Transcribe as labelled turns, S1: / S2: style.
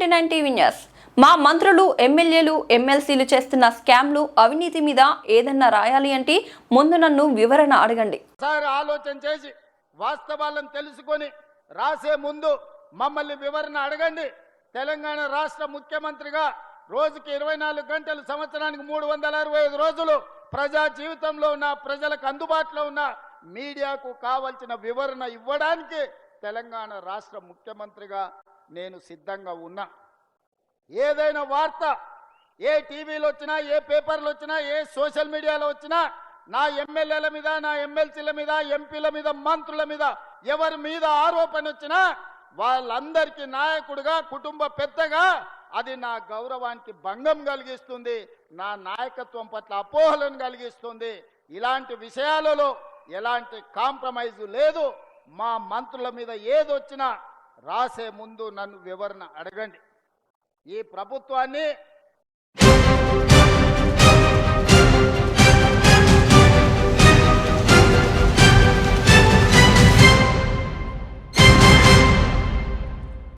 S1: 99 TV news. మా మంత్రులు ఎమ్మెల్యేలు ఎమ్మెల్సీలు చేస్తున్న స్కామ్లు అవినీతి మీద ఏదన్నా రాయాలి అంటే ముందు నన్ను వివరణ అడగండి.
S2: సార్ ఆలోచన చేసి వాస్తవాలను తెలుసుకొని రాసే ముందు మమ్మల్ని వివరణ అడగండి. తెలంగాణ రాష్ట్ర ముఖ్యమంత్రిగా రోజుకి 24 గంటలు సంవత్సరానికి 365 రోజులు ప్రజా జీవితంలో ఉన్న ప్రజలకు అందుబాటులో ఉన్న మీడియాకు కావాల్సిన వివరణ ఇవ్వడానికి తెలంగాణ రాష్ట్ర ముఖ్యమంత్రిగా నేను సిద్ధంగా ఉన్నా. ఏదైనా వార్త ఏ టీవీలో వచ్చినా, ఏ పేపర్లో వచ్చినా, ఏ సోషల్ మీడియాలో వచ్చినా నా ఎమ్మెల్యేల మీద, నా ఎమ్మెల్సీల మీద, ఎంపీల మీద, మంత్రుల మీద ఎవరి మీద ఆరోపణ వచ్చినా వాళ్ళందరికీ నాయకుడిగా, కుటుంబ పెద్దగా అది నా గౌరవానికి భంగం కలిగిస్తుంది, నా నాయకత్వం పట్ల అపోహలను కలిగిస్తుంది. ఇలాంటి విషయాలలో ఎలాంటి కాంప్రమైజ్ లేదు. మా మంత్రుల మీద ఏదొచ్చినా రాసే ముందు నన్ను వివరణ అడగండి. ఈ ప్రభుత్వాన్ని